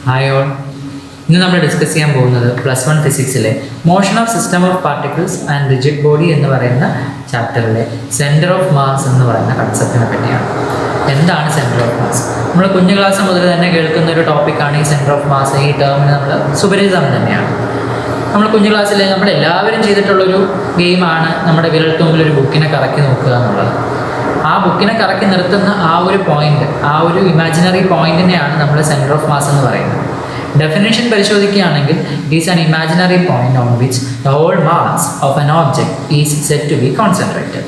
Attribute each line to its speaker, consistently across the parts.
Speaker 1: Hi all. ഇന്ന് നമ്മൾ discuss ചെയ്യാൻ പോകുന്നത് +1 ഫിസിക്സിലെ motion of system of particles and rigid body എന്ന് പറയുന്ന ചാപ്റ്ററിലെ സെൻറ്റർ ഓഫ് മാസ് എന്ന് പറയുന്ന കൺസെപ്റ്റിനെ പറ്റിയാണ്. എന്താണ് സെൻറ്റർ ഓഫ് മാസ്? നമ്മൾ കുഞ്ഞു ക്ലാസ് മുതൽ തന്നെ കേൾക്കുന്ന ഒരു ടോപ്പിക്കാണ് ഈ സെൻറ്റർ ഓഫ് മാസ്. ഈ ടേമിന് നമ്മൾ സുപരിചിതം തന്നെയാണ്. നമ്മൾ കുഞ്ഞു ക്ലാസ്സിൽ നമ്മളെല്ലാവരും ചെയ്തിട്ടുള്ളൊരു ഗെയിമാണ് നമ്മുടെ വിരൽത്തുമ്പിൽ ഒരു ബുക്കിനെ കറക്കി നോക്കുക എന്നുള്ളത്. ആ ബുക്കിനെ കറക്കി നിർത്തുന്ന ആ ഒരു പോയിന്റ്, ആ ഒരു ഇമാജിനറി പോയിന്റിനെയാണ് നമ്മൾ സെൻറ്റർ ഓഫ് മാസ് എന്ന് പറയുന്നത്. ഡെഫിനേഷൻ പരിശോധിക്കുകയാണെങ്കിൽ it is an imaginary point on which the whole mass of an object is set to be concentrated.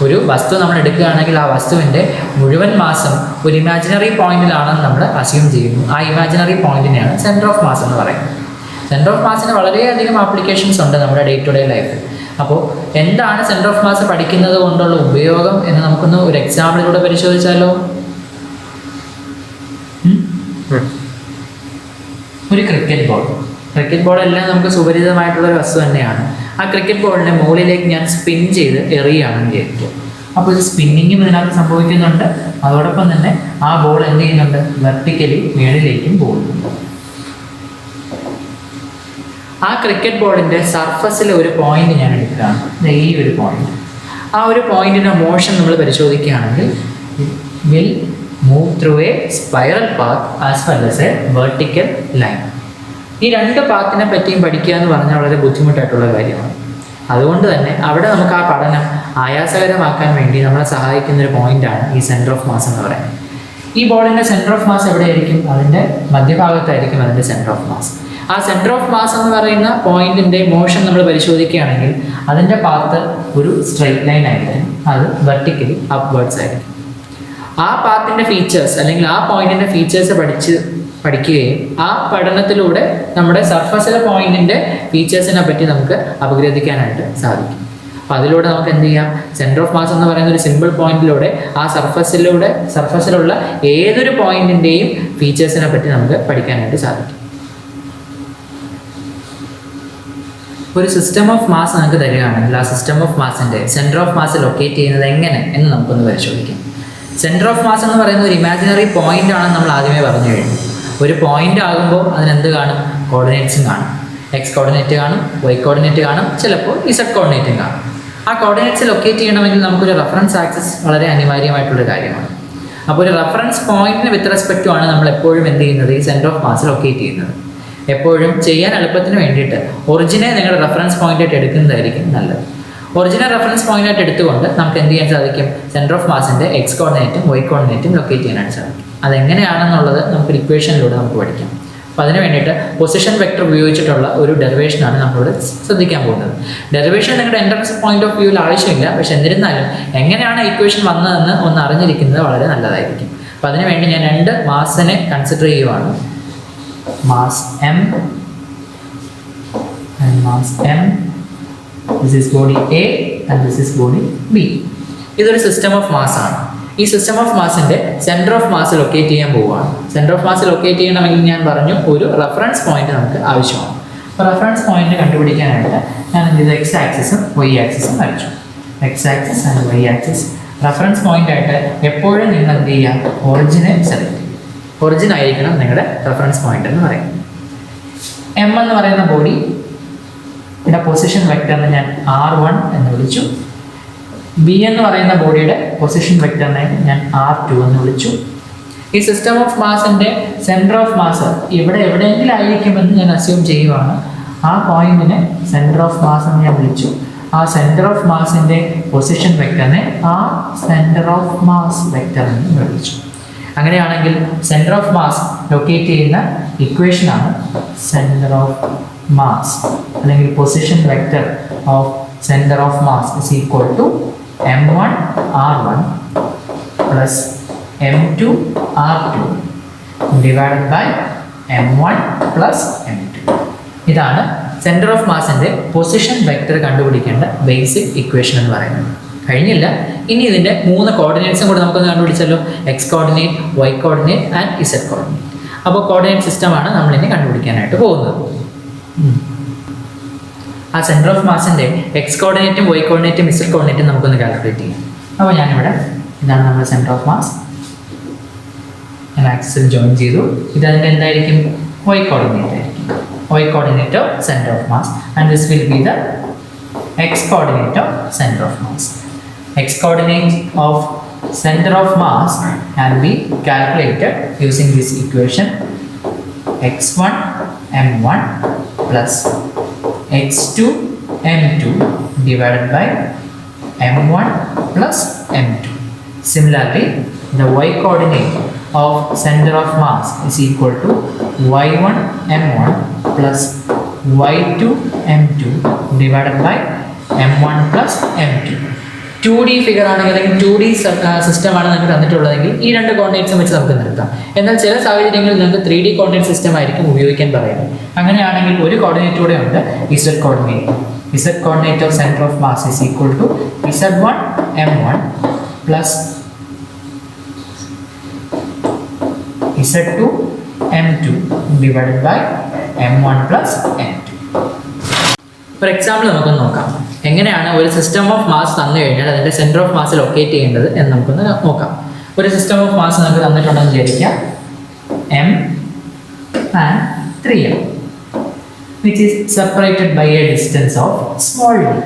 Speaker 1: ഒരു വസ്തു നമ്മൾ എടുക്കുകയാണെങ്കിൽ ആ വസ്തുവിൻ്റെ മുഴുവൻ മാസം ഒരു ഇമാജിനറി പോയിന്റിലാണെന്ന് നമ്മൾ അസ്യൂം ചെയ്യുന്നു. ആ ഇമാജിനറി പോയിന്റിനെയാണ് സെൻറ്റർ ഓഫ് മാസ് എന്ന് പറയുന്നത്. സെൻറ്റർ ഓഫ് മാസിന് വളരെയധികം ആപ്ലിക്കേഷൻസ് ഉണ്ട് നമ്മുടെ ഡേ ടു ഡേ ലൈഫിൽ. അപ്പോൾ എന്താണ് സെൻറ്റർ ഓഫ് മാസ് പഠിക്കുന്നത് കൊണ്ടുള്ള ഉപയോഗം എന്ന് നമുക്കൊന്ന് ഒരു എക്സാമ്പിളിലൂടെ പരിശോധിച്ചാലോ? ഒരു ക്രിക്കറ്റ് ബോൾ എല്ലാം നമുക്ക് സുപരിചിതമായിട്ടുള്ളൊരു വസ്തു തന്നെയാണ്. ആ ക്രിക്കറ്റ് ബോളിനെ മുകളിലേക്ക് ഞാൻ സ്പിൻ ചെയ്ത് എറിയുകയാണെന്ന് വിചാരിക്കും. അപ്പോൾ ഇത് സ്പിന്നിങ്ങും ഇതിനകത്ത് സംഭവിക്കുന്നുണ്ട്. അതോടൊപ്പം തന്നെ ആ ബോൾ എന്ത് ചെയ്യുന്നുണ്ട്? വെർട്ടിക്കലി മേളിലേക്കും പോകുന്നുണ്ട്. ആ ക്രിക്കറ്റ് ബോളിൻ്റെ സർഫസിലെ ഒരു പോയിന്റ് ഞാൻ എടുക്കുകയാണ്, ഈ ഒരു പോയിന്റ്. ആ ഒരു പോയിന്റിൻ്റെ മോഷൻ നമ്മൾ പരിശോധിക്കുകയാണെങ്കിൽ will move through A spiral path as well as A vertical line. ഈ രണ്ട് പാത്തിനെ പറ്റിയും പഠിക്കുക എന്ന് പറഞ്ഞാൽ വളരെ ബുദ്ധിമുട്ടായിട്ടുള്ള കാര്യമാണ്. അതുകൊണ്ട് തന്നെ അവിടെ നമുക്ക് ആ പഠനം ആയാസകരമാക്കാൻ വേണ്ടി നമ്മളെ സഹായിക്കുന്ന ഒരു പോയിന്റാണ് ഈ സെൻറ്റർ ഓഫ് മാസ് എന്ന് പറയുന്നത്. ഈ ബോളിൻ്റെ സെൻറ്റർ ഓഫ് മാസ് എവിടെയായിരിക്കും? അതിൻ്റെ മധ്യഭാഗത്തായിരിക്കും അതിൻ്റെ സെൻറ്റർ ഓഫ് മാസ്. ആ സെൻറ്റർ ഓഫ് മാസ് എന്ന് പറയുന്ന പോയിന്റിൻ്റെ മോഷൻ നമ്മൾ പരിശോധിക്കുകയാണെങ്കിൽ അതിൻ്റെ പാത്ത് ഒരു സ്ട്രെയിറ്റ് ലൈൻ ആയിരിക്കും. അത് വെർട്ടിക്കലി അപ്വേർഡ്സ് ആയിരിക്കും. ആ പാത്തിൻ്റെ ഫീച്ചേഴ്സ് അല്ലെങ്കിൽ ആ പോയിന്റിൻ്റെ ഫീച്ചേഴ്സ് പഠിക്കുകയും ആ പഠനത്തിലൂടെ നമ്മുടെ സർഫസിലെ പോയിന്റിൻ്റെ ഫീച്ചേഴ്സിനെ പറ്റി നമുക്ക് അപഗ്രഥിക്കാനായിട്ട് സാധിക്കും. അപ്പോൾ അതിലൂടെ നമുക്ക് എന്ത് ചെയ്യാം? സെൻറ്റർ ഓഫ് മാസ് എന്ന് പറയുന്ന ഒരു സിമ്പിൾ പോയിന്റിലൂടെ ആ സർഫസിലുള്ള ഏതൊരു പോയിന്റിൻ്റെയും ഫീച്ചേഴ്സിനെ പറ്റി നമുക്ക് പഠിക്കാനായിട്ട് സാധിക്കും. ഒരു സിസ്റ്റം ഓഫ് മാസ് നമുക്ക് തരികയാണെങ്കിൽ ആ സിസ്റ്റം ഓഫ് മാസിൻ്റെ സെൻറ്റർ ഓഫ് മാസ് ലൊക്കേറ്റ് ചെയ്യുന്നത് എങ്ങനെ എന്ന് നമുക്കൊന്ന് പരിശോധിക്കാം. സെൻറ്റർ ഓഫ് മാസ് എന്ന് പറയുന്ന ഒരു ഇമാജിനറി പോയിന്റ് ആണെന്ന് നമ്മൾ ആദ്യമേ പറഞ്ഞു കഴിഞ്ഞു. ഒരു പോയിന്റ് ആകുമ്പോൾ അതിനെന്ത് കാണും? കോർഡിനേറ്റ്സും കാണും. എക്സ് കോർഡിനേറ്റ് കാണും, വൈ കോർഡിനേറ്റ് കാണും, ചിലപ്പോൾ ഇസഡ് കോർഡിനേറ്റും കാണും. ആ കോർഡിനേറ്റ്സ് ലൊക്കേറ്റ് ചെയ്യണമെങ്കിൽ നമുക്കൊരു റെഫറൻസ് ആക്സിസ് വളരെ അനിവാര്യമായിട്ടുള്ള കാര്യമാണ്. അപ്പോൾ ഒരു റെഫറൻസ് പോയിന്റിന് വിത്ത് റെസ്പെക്റ്റും ആണ് നമ്മൾ എപ്പോഴും എന്ത് ചെയ്യുന്നത്? ഈ സെൻറ്റർ ഓഫ് മാസ് ലൊക്കേറ്റ് ചെയ്യുന്നത്. എപ്പോഴും ചെയ്യാൻ എളുപ്പത്തിന് വേണ്ടിയിട്ട് ഒറിജിനെ നിങ്ങളുടെ റെഫറൻസ് പോയിന്റായിട്ട് എടുക്കുന്നതായിരിക്കും നല്ലത്. ഒറിജിനൽ റെഫറൻസ് പോയിന്റായിട്ട് എടുത്തുകൊണ്ട് നമുക്ക് എന്ത് ചെയ്യാൻ സാധിക്കും? സെൻറ്റർ ഓഫ് മാസിൻ്റെ എക്സ് കോർഡിനേറ്റും വൈ കോർഡിനേറ്റും ലൊക്കേറ്റ് ചെയ്യാനായിട്ട് സാധിക്കും. അതെങ്ങനെയാണെന്നുള്ളത് നമുക്കൊരു ഇക്വേഷനിലൂടെ നമുക്ക് പഠിക്കാം. അപ്പോൾ അതിന് വേണ്ടിയിട്ട് പൊസിഷൻ വെക്ടർ ഉപയോഗിച്ചിട്ടുള്ള ഒരു ഡെറിവേഷനാണ് നമ്മളിവിടെ ശ്രദ്ധിക്കാൻ പോകുന്നത്. ഡെറിവേഷൻ നിങ്ങളുടെ എൻട്രൻസ് പോയിന്റ് ഓഫ് വ്യൂവിൽ ആവശ്യമില്ല, പക്ഷെ എന്നിരുന്നാലും എങ്ങനെയാണ് ഇക്വേഷൻ വന്നതെന്ന് ഒന്ന് അറിഞ്ഞിരിക്കുന്നത് വളരെ നല്ലതായിരിക്കും. അപ്പോൾ അതിന് വേണ്ടി ഞാൻ രണ്ട് മാസിനെ കൺസിഡർ ചെയ്യുവാണ്. Mass M and mass M. This is body A and this is body B. ഇതൊരു സിസ്റ്റം ഓഫ് മാസ് ആണ്. ഈ സിസ്റ്റം ഓഫ് മാസിൻ്റെ സെൻറ്റർ ഓഫ് മാസ് ലൊക്കേറ്റ് ചെയ്യാൻ പോവുകയാണ്. സെൻറ്റർ ഓഫ് മാസ് ലൊക്കേറ്റ് ചെയ്യണമെങ്കിൽ ഞാൻ പറഞ്ഞു ഒരു റെഫറൻസ് പോയിന്റ് നമുക്ക് ആവശ്യമാണ്. അപ്പോൾ റെഫറൻസ് പോയിന്റ് കണ്ടുപിടിക്കാനായിട്ട് ഞാൻ എന്ത് ചെയ്തു? എക്സ് ആക്സിസും വൈ ആക്സിസും വരച്ചു. X axis and y axis reference point ആയിട്ട് എപ്പോഴും നിങ്ങൾ എന്ത് ചെയ്യുക? ഒറിജിനെ സെലക്ട് ചെയ്യുക. ഒറിജിൻ ആയിരിക്കണം നിങ്ങളുടെ റെഫറൻസ് പോയിന്റ് എന്ന് പറയുന്നത്. എം എന്ന് പറയുന്ന ബോഡി ഇവിടെ പൊസിഷൻ വെക്ടറിനെ ഞാൻ R1 എന്ന് വിളിച്ചു. ബി എന്ന് പറയുന്ന ബോഡിയുടെ പൊസിഷൻ വെക്ടറിനെ ഞാൻ R2 എന്ന് വിളിച്ചു. ഈ സിസ്റ്റം ഓഫ് മാസിൻ്റെ സെൻറ്റർ ഓഫ് മാസ് ഇവിടെ എവിടെയെങ്കിലും ആയിരിക്കുമെന്ന് ഞാൻ അസ്യൂം ചെയ്യുവാണ്. ആ പോയിന്റിനെ സെൻറ്റർ ഓഫ് മാസ് എന്ന് ഞാൻ വിളിച്ചു. ആ സെൻറ്റർ ഓഫ് മാസിൻ്റെ പൊസിഷൻ വെക്ടറിനെ ആ സെൻറ്റർ ഓഫ് മാസ് വെക്ടർ എന്ന് വിളിച്ചു. അങ്ങനെയാണെങ്കിൽ സെൻറ്റർ ഓഫ് മാസ് ലൊക്കേറ്റ് ചെയ്യുന്ന ഇക്വേഷനാണ് സെൻറ്റർ ഓഫ് മാസ് അല്ലെങ്കിൽ position vector of centre of mass is equal to M1 R1 plus M2 R2 divided by M1 plus M2. ഇതാണ് centre of മാസിൻ്റെ position vector കണ്ടുപിടിക്കേണ്ട basic equation എന്ന് പറയുന്നത്. കഴിഞ്ഞില്ല, ഇനി ഇതിൻ്റെ 3 കോർഡിനേറ്റ്സും കൂടെ നമുക്കൊന്ന് കണ്ടുപിടിച്ചല്ലോ. X coordinate, y coordinate and z coordinate. അപ്പോൾ കോർഡിനേറ്റ് സിസ്റ്റമാണ് നമ്മളിനി കണ്ടുപിടിക്കാനായിട്ട് പോകുന്നത്. ആ സെൻറ്റർ ഓഫ് മാസിൻ്റെ എക്സ് കോർഡിനേറ്റും വൈ കോർഡിനേറ്റും ഇസഡ് കോർഡിനേറ്റും നമുക്കൊന്ന് കാൽക്കുലേറ്റ് ചെയ്യാം. അപ്പോൾ ഞാനിവിടെ ഇതാണ് നമ്മുടെ സെൻറ്റർ ഓഫ് മാസ്. ഞാൻ ആക്സിസിൽ ജോയിൻ ചെയ്തു. ഇതതിൻ്റെ എന്തായിരിക്കും? y coordinate. Y coordinate of center of mass, and this will be the x coordinate of center of mass. X coordinate of center of mass can be calculated using this equation: x1 m1 plus x2 m2 divided by m1 plus m2. Similarly, the y coordinate of center of mass is equal to y1 m1 plus y2 m2 divided by m1 plus m2. 2D figure ആണെങ്കിൽ അല്ലെങ്കിൽ 2D system ആണ് നമുക്ക് തന്നിട്ടുള്ളതെങ്കിൽ ഈ രണ്ട് കോർഡിനേറ്റ്സും വെച്ച് നമുക്ക് നിർത്താം. എന്നാൽ ചില സാഹചര്യങ്ങളിൽ നമുക്ക് 3D കോർഡിനേറ്റ് സിസ്റ്റം ആയിരിക്കും ഉപയോഗിക്കാൻ പറയുന്നത്. അങ്ങനെയാണെങ്കിൽ ഒരു കോർഡിനേറ്റ് കൂടെ ഉണ്ട്, z coordinate. Z coordinate of centre of mass is equal to z1 m1 plus z2 m2 divided by m1 plus m2. For example, നമുക്കൊന്ന് നോക്കാം എങ്ങനെയാണ് ഒരു സിസ്റ്റം ഓഫ് മാസ് തന്നു കഴിഞ്ഞാൽ അതിൻ്റെ സെൻറ്റർ ഓഫ് മാസ് ലൊക്കേറ്റ് ചെയ്യേണ്ടത് എന്ന് നമുക്കൊന്ന് നോക്കാം. ഒരു സിസ്റ്റം ഓഫ് മാസ് നമുക്ക് തന്നിട്ടുണ്ടെന്ന് വിചാരിക്കാം, m and 3m, which is separated by a distance of small d.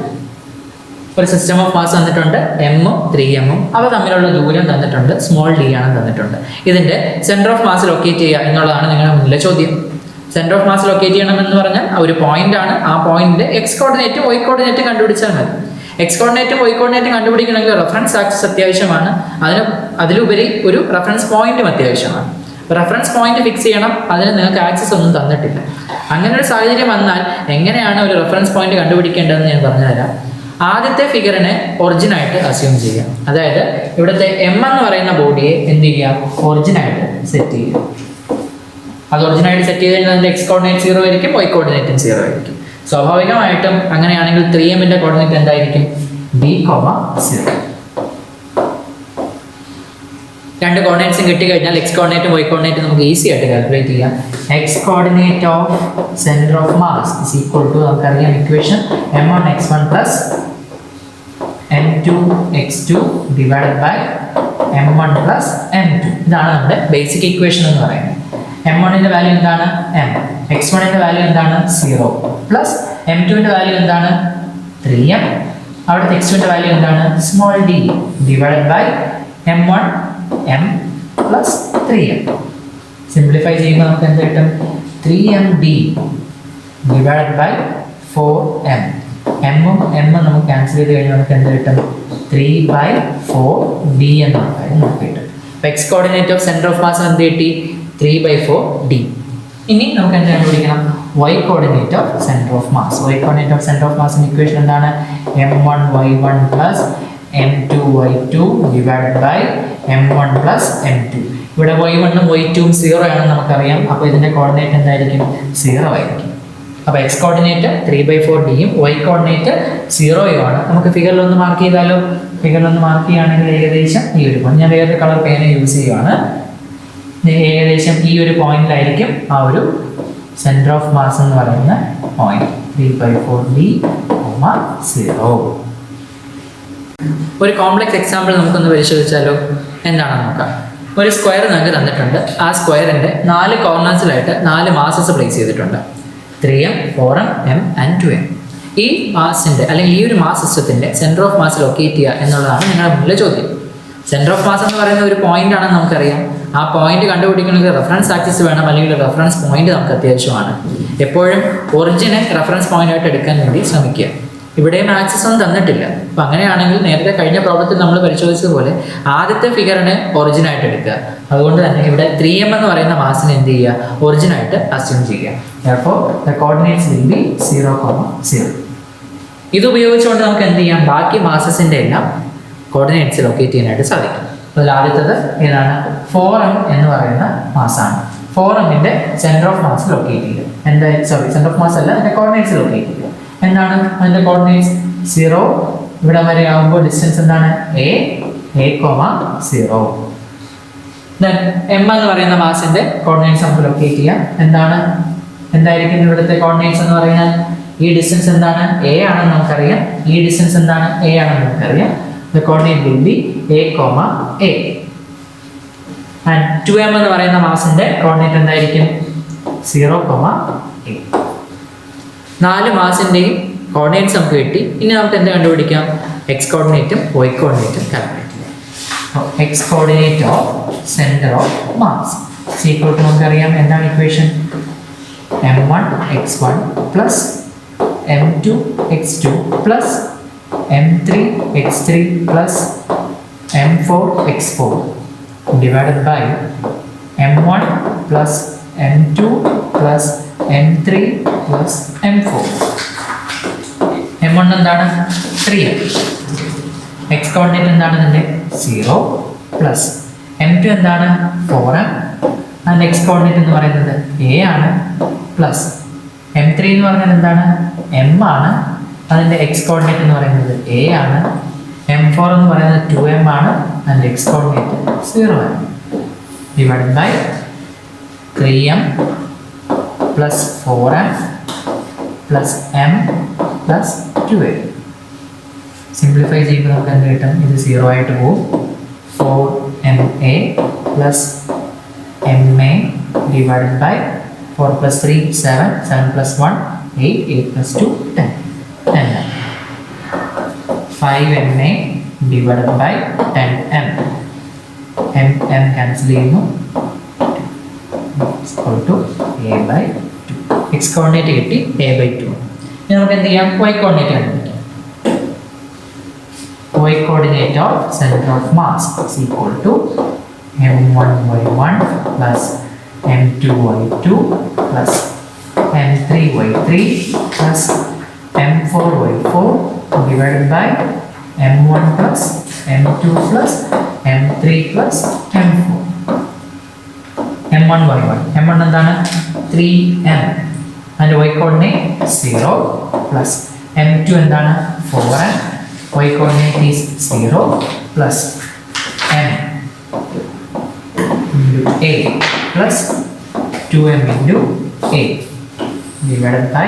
Speaker 1: ഒരു സിസ്റ്റം ഓഫ് മാസ് തന്നിട്ടുണ്ട്, എമ്മും 3m അവ തമ്മിലുള്ള ദൂരം തന്നിട്ടുണ്ട്, സ്മോൾ d ആണ് തന്നിട്ടുണ്ട്. ഇതിൻ്റെ സെൻറ്റർ ഓഫ് മാസ് ലൊക്കേറ്റ് ചെയ്യുക എന്നുള്ളതാണ് നിങ്ങളുടെ മുന്നിലെ ചോദ്യം. സെൻറ്റർ ഓഫ് മാസ് ലൊക്കേറ്റ് ചെയ്യണമെന്ന് പറഞ്ഞാൽ ഒരു പോയിന്റ് ആണ്, ആ പോയിന്റിന്റെ എക്സ് കോർഡിനേറ്റും വൈ കോർഡിനേറ്റും കണ്ടുപിടിച്ചാൽ മതി. എക്സ് കോർഡിനേറ്റും വൈ കോർഡിനേറ്റും കണ്ടുപിടിക്കണമെങ്കിൽ റെഫറൻസ് ആക്സിസ് അത്യാവശ്യമാണ്, അതിലുപരി ഒരു റെഫറൻസ് പോയിന്റും അത്യാവശ്യമാണ്. റെഫറൻസ് പോയിന്റ് ഫിക്സ് ചെയ്യണം, അതിന് നിങ്ങൾക്ക് ആക്സിസ് ഒന്നും തന്നിട്ടില്ല. അങ്ങനെ ഒരു സാഹചര്യം വന്നാൽ എങ്ങനെയാണ് ഒരു റെഫറൻസ് പോയിന്റ് കണ്ടുപിടിക്കേണ്ടതെന്ന് ഞാൻ പറഞ്ഞുതരാം. ആദ്യത്തെ ഫിഗറിനെ ഒറിജിനായിട്ട് അസ്യൂം ചെയ്യുക. അതായത് ഇവിടുത്തെ എം എന്ന് പറയുന്ന ബോഡിയെ എന്ത് ചെയ്യുക, ഒറിജിനായിട്ട് സെറ്റ് ചെയ്യുക. അത് ഒറിജിനായിട്ട് സെറ്റ് ചെയ്ത് കഴിഞ്ഞാൽ അതിൻ്റെ എക്സ് കോർഡിനേറ്റ് 0 ആയിരിക്കും, വൈ കോർഡിനേറ്റും 0 ആയിരിക്കും. സ്വാഭാവികമായിട്ടും അങ്ങനെയാണെങ്കിൽ 3mന്റെ കോർഡിനേറ്റ് എന്തായിരിക്കും, b,0. രണ്ട് കോർഡിനേറ്റ്സും കിട്ടിക്കഴിഞ്ഞാൽ എക്സ് കോർഡിനേറ്റും വൈ കോർഡിനേറ്റും നമുക്ക് ഈസി ആയിട്ട് കാൽക്കുലേറ്റ് ചെയ്യാം. X coordinate of centre of mass is equal to നമുക്കറിയാം equation m1 x1 plus m2 x2 divided by m1 plus m2. ഇതാണ് നമ്മുടെ ബേസിക് ഇക്വേഷൻ എന്ന് പറയുന്നത്. m1ന്റെ വാല്യൂ എന്താണ് m, x1ന്റെ വാല്യൂ എന്താണ് 0 പ്ലസ് m2ന്റെ വാല്യൂ എന്താണ് 3m, അവിടുത്തെ x2ന്റെ വാല്യൂ എന്താണ് small d divided by m1 m plus 3m. Simplify ചെയ്യുമ്പോൾ നമുക്ക് എന്ത് കിട്ടും, 3md ഡിവൈഡഡ് ബൈ 4m. എമ്മും എമ്മും നമുക്ക് ക്യാൻസൽ ചെയ്ത് കഴിഞ്ഞാൽ നമുക്ക് എന്ത് കിട്ടും, 3/4d എന്നുള്ള കാര്യം നമുക്ക് കിട്ടും. അപ്പോൾ x coordinate of centre of mass എന്ത് കിട്ടി, 3/4d. ഇനി നമുക്ക് എന്ത് കണ്ടുപിടിക്കണം, y coordinate of centre of mass. y coordinate of centre of മാസിന്റെ ഇക്വേഷൻ എന്താണ്, m1 y1 plus m2 y2 divided by m1 plus m2. ഇവിടെ y1 ഉം y2 ഉം 0 ആണെന്ന് നമുക്കറിയാം. അപ്പോൾ ഇതിന്റെ കോർഡിനേറ്റ് എന്തായിരിക്കും, 0 ആയിരിക്കും. അപ്പോൾ എക്സ് കോർഡിനേറ്റ് 3/4dയും y കോർഡിനേറ്റ് 0 ആണ്. നമുക്ക് ഫിഗറിലൊന്ന് മാർക്ക് ചെയ്താലോ, ഫിഗറിലൊന്ന് മാർക്ക് ചെയ്യുകയാണെങ്കിൽ ഏകദേശം ഈ ഒരു പോയിന്റ്, ഞാൻ വേറൊരു കളർ പേന യൂസ് ചെയ്യുവാണ്, ഏകദേശം ഈ ഒരു പോയിന്റിലായിരിക്കും ആ ഒരു സെന്റർ ഓഫ് മാസ് എന്ന് പറയുന്ന പോയിന്റ്, 3/4d, 0. ഒരു കോംപ്ലക്സ് എക്സാമ്പിൾ നമുക്കൊന്ന് പരിശോധിച്ചാലോ, എന്താണെന്ന് നോക്കാം. ഒരു സ്ക്വയർ നമുക്ക് തന്നിട്ടുണ്ട്, ആ സ്ക്വയറിന്റെ 4 കോർണേഴ്സിലായിട്ട് 4 മാസസ് പ്ലേസ് ചെയ്തിട്ടുണ്ട്, 3m 4m m and 2m. ഈ മാസിന്റെ അല്ലെങ്കിൽ ഈ ഒരു മാസ് സിസ്റ്റത്തിന്റെ സെന്റർ ഓഫ് മാസ് ലൊക്കേറ്റ് ചെയ്യുക എന്നുള്ളതാണ് നിങ്ങളുടെ മുന്നിലെ ചോദ്യം. സെന്റർ ഓഫ് മാസ് എന്ന് പറയുന്ന ഒരു പോയിന്റ് ആണെന്ന് നമുക്കറിയാം. ആ പോയിന്റ് കണ്ടുപിടിക്കണമെങ്കിൽ റെഫറൻസ് ആക്സിസ് വേണം, അല്ലെങ്കിൽ റെഫറൻസ് പോയിന്റ് നമുക്ക് അത്യാവശ്യമാണ്. എപ്പോഴും ഒറിജിനെ റെഫറൻസ് പോയിന്റ് ആയിട്ട് എടുക്കാൻ വേണ്ടി ശ്രമിക്കുക. ഇവിടെയും ആക്സിസ് ഒന്നും തന്നിട്ടില്ല. അപ്പം അങ്ങനെയാണെങ്കിൽ നേരത്തെ കഴിഞ്ഞ പ്രോബ്ലത്തിൽ നമ്മൾ പരിശോധിച്ചതുപോലെ ആദ്യത്തെ ഫിഗറിനെ ഒറിജിനായിട്ട് എടുക്കുക. അതുകൊണ്ട് തന്നെ ഇവിടെ 3m എന്ന് പറയുന്ന മാസിനെ എന്ത് ചെയ്യുക, ഒറിജിനായിട്ട് അസ്യൂം ചെയ്യുക. Therefore, the coordinates will be 0,0. ഇത് ഉപയോഗിച്ചുകൊണ്ട് നമുക്ക് എന്ത് ചെയ്യാം, ബാക്കി മാസസിന്റെ എല്ലാം കോർഡിനേറ്റ്സ് ലൊക്കേറ്റ് ചെയ്യാനായിട്ട് സാധിക്കും. അതിൽ ആദ്യത്തത് ഏതാണ്, 4m എന്ന് പറയുന്ന മാസാണ്. 4mന്റെ സെന്റർ ഓഫ് മാസ് ലൊക്കേറ്റ് ചെയ്യുക. എന്തായാലും സെന്റർ ഓഫ് മാസ് അല്ല, അതിന്റെ കോർഡിനേറ്റ്സ് ലൊക്കേറ്റ് ചെയ്യുക. എന്താണ് അതിന്റെ കോർഡിനേറ്റ്സ്, 0 ഇവിടെ വരെ ആകുമ്പോൾ ഡിസ്റ്റൻസ് എന്താണ്, a,0. ദെൻ m എന്ന് പറയുന്ന മാസിന്റെ കോർഡിനേറ്റ്സ് നമുക്ക് ലൊക്കേറ്റ് ചെയ്യാം. എന്തായിരിക്കും ഇവിടുത്തെ കോർഡിനേറ്റ്സ് എന്ന് പറഞ്ഞാൽ, ഈ ഡിസ്റ്റൻസ് എന്താണ്, a ആണെന്ന് നമുക്കറിയാം. ഈ ഡിസ്റ്റൻസ് എന്താണ്, a ആണെന്ന് നമുക്കറിയാം. The coordinate will be a. And 2m എന്ന് പറയുന്ന മാസിന്റെ കോർഡിനേറ്റ് എന്തായിരിക്കും, 0,8. 4 മാസിൻ്റെയും കോർഡിനേറ്റ്സ് നമുക്ക് കിട്ടി. ഇനി നമുക്ക് എന്ത് കണ്ടുപിടിക്കാം? എക്സ് കോർഡിനേറ്റും വൈ കോർഡിനേറ്റും കാൽക്കുലേറ്റ് ചെയ്യാം. അപ്പോൾ x coordinate of centre of mass equal to നമുക്കറിയാം എന്താണ് equation? m1 x1 plus m2 x2 plus m3 x3 plus m4 x4 divided by m1 plus m2 plus m3 plus m4. m1 എന്താണ്? 3. X coordinate എന്താണ്? ഇതിൻ്റെ 0 plus m2 എന്താണ്? 4m. അതിൻ്റെ X coordinate എന്ന് പറയുന്നത് a ആണ് പ്ലസ് m3 എന്ന് പറഞ്ഞാൽ എന്താണ്? m ആണ്. അതിൻ്റെ എക്സ് കോർഡിനേറ്റ് എന്ന് പറയുന്നത് a ആണ്. m4 എന്ന് പറയുന്നത് 2m ആണ്. അതിൻ്റെ എക്സ് കോർഡിനേറ്റ് 0 ആണ്. Divided by 3m plus 4m plus m plus 2m. Simplify ചെയ്യുമ്പോൾ നമുക്ക് എന്ത് കിട്ടും? ഇത് 0 ആയിട്ട് പോകും. 4ma plus ma divided by 4 plus 3 7 7 plus 1 8 8 plus 2 10 10m. 5ma divided by 10m. m cancel ചെയ്യുന്നു. a/2. എക്സ് കോർഡിനേറ്റ് കിട്ടി a/2. ഇനി നമുക്ക് എന്ത് ചെയ്യാം? വൈ കോർഡിനേറ്റ് കണ്ടുപിടിക്കാം. y coordinate of center of mass is equal to m1y1 plus m2y2 plus m3y3 plus m4y4 divided by m1 plus m2 plus m3 plus m4. m1y1 m1 എന്താണ്? 3m and y coordinate 0 plus m2 എന്താണ്? 4m. y coordinate is 0 plus m into a plus 2m into a divided by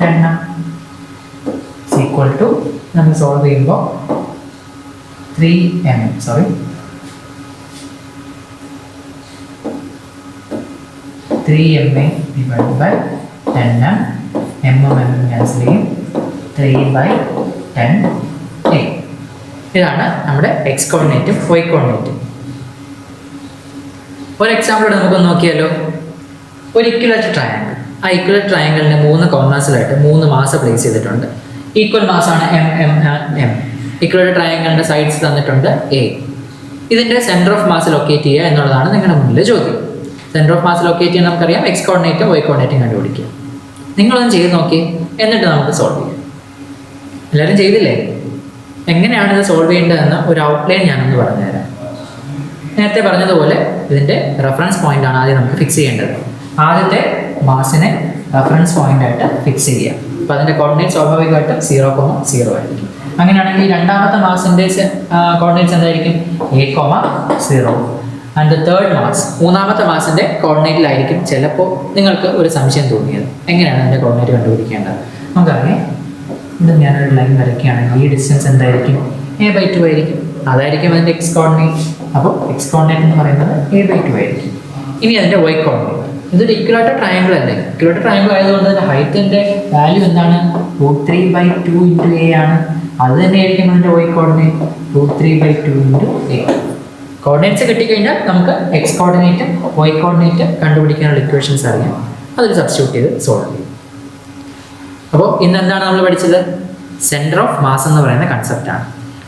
Speaker 1: 10m is equal to നമ്മൾ solve ചെയ്യുമ്പോൾ 3m sorry 3ma divided by 10m m cancel ചെയ്യും 3/10a. ഇതാണ് നമ്മുടെ X കോർഡിനേറ്റും y കോർഡിനേറ്റും. ഒരു example നമുക്ക് നോക്കിയാലോ. ഒരു ഇക്വലേറ്റർ ട്രയാങ്കിൾ. ആ ഇക്വലേറ്റർ ട്രയാങ്കിളിനെ 3 കോർണേഴ്സിലായിട്ട് 3 മാസ് പ്ലേസ് ചെയ്തിട്ടുണ്ട്. ഈക്വൽ മാസാണ് m m and m. Equilateral ട്രയാങ്കിളിന്റെ സൈഡ്സ് തന്നിട്ടുണ്ട് a. ഇതിന്റെ സെന്റർ ഓഫ് മാസ് ലൊക്കേറ്റ് ചെയ്യുക എന്നുള്ളതാണ് നിങ്ങളുടെ മുന്നിലെ ചോദ്യം. സെന്റർ ഓഫ് മാസ് ലൊക്കേറ്റ് ചെയ്യാൻ നമുക്കറിയാം എക്സ് കോർഡിനേറ്റും വൈ കോർഡിനേറ്റും കണ്ടുപിടിക്കുക. നിങ്ങളൊന്ന് ചെയ്ത് നോക്കി, എന്നിട്ട് നമുക്ക് സോൾവ് ചെയ്യാം. എല്ലാവരും ചെയ്തില്ലേ? എങ്ങനെയാണ് ഇത് സോൾവ് ചെയ്യേണ്ടതെന്ന് ഒരു ഔട്ട്ലൈൻ ഞാനൊന്ന് പറഞ്ഞുതരാം. നേരത്തെ പറഞ്ഞതുപോലെ ഇതിൻ്റെ റെഫറൻസ് പോയിന്റ് ആണ് ആദ്യം നമുക്ക് ഫിക്സ് ചെയ്യേണ്ടത്. ആദ്യത്തെ മാസിനെ റെഫറൻസ് പോയിന്റ് ആയിട്ട് ഫിക്സ് ചെയ്യുക. അപ്പോൾ അതിൻ്റെ കോർഡിനേറ്റ് സ്വാഭാവികമായിട്ടും 0,0 ആയിരിക്കും. അങ്ങനെയാണെങ്കിൽ രണ്ടാമത്തെ മാസിൻ്റെ കോർഡിനേറ്റ്സ് എന്തായിരിക്കും? a,0. And the third mass, മൂന്നാമത്തെ മാസിൻ്റെ കോർഡിനേറ്റിലായിരിക്കും ചിലപ്പോൾ നിങ്ങൾക്ക് ഒരു സംശയം തോന്നിയത്. എങ്ങനെയാണ് അതിൻ്റെ കോർഡിനേറ്റ് കണ്ടുപിടിക്കേണ്ടത്? നമുക്കറിയാം, ഇത് ഞാനൊരു ലൈൻ വരയ്ക്കുകയാണെങ്കിൽ ഈ ഡിസ്റ്റൻസ് എന്തായിരിക്കും? a/2 ആയിരിക്കും. അതായിരിക്കും അതിൻ്റെ എക്സ് കോർഡിനേറ്റ്. അപ്പോൾ എക്സ് കോർഡിനേറ്റ് എന്ന് പറയുന്നത് a/2 ആയിരിക്കും. ഇനി അതിൻ്റെ വൈ കോർഡിനേറ്റ്. ഇതൊരു ഇക്വലേറ്റർ ട്രയാങ്കിൾ അല്ലേ? ഇക്വലേറ്റർ ട്രയാങ്കിൾ ആയതുകൊണ്ട് അതിൻ്റെ ഹൈറ്റിൻ്റെ വാല്യൂ എന്താണ്? √3/2 × a ആണ്. അത് തന്നെയായിരിക്കും അതിൻ്റെ വൈ കോർഡിനേറ്റ്, √3/2 × a. കോർഡിനേറ്റ്സ് കിട്ടിക്കഴിഞ്ഞാൽ നമുക്ക് എക്സ് കോർഡിനേറ്റും വൈ കോർഡിനേറ്റും കണ്ടുപിടിക്കാനുള്ള ഇക്വേഷൻസ് അറിയാം. അതിൽ സബ്സ്റ്റിറ്റ്യൂട്ട് ചെയ്ത് സോൾവ് ചെയ്യും. അപ്പോൾ ഇന്ന് എന്താണ് നമ്മൾ പഠിച്ചത്? സെൻറ്റർ ഓഫ് മാസ് എന്ന് പറയുന്ന കൺസെപ്റ്റാണ്.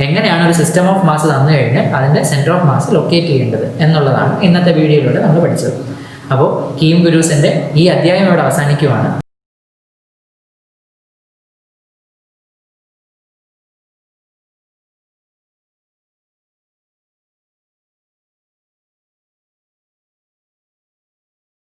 Speaker 1: എങ്ങനെയാണ് ഒരു സിസ്റ്റം ഓഫ് മാസ് തന്നു കഴിഞ്ഞാൽ അതിൻ്റെ സെൻറ്റർ ഓഫ് മാസ് ലൊക്കേറ്റ് ചെയ്യേണ്ടത് എന്നുള്ളതാണ് ഇന്നത്തെ വീഡിയോയിലൂടെ നമ്മൾ പഠിച്ചത്. അപ്പോൾ കീം ഗുരൂസിൻ്റെ ഈ അധ്യായം ഇവിടെ അവസാനിക്കുവാണ്.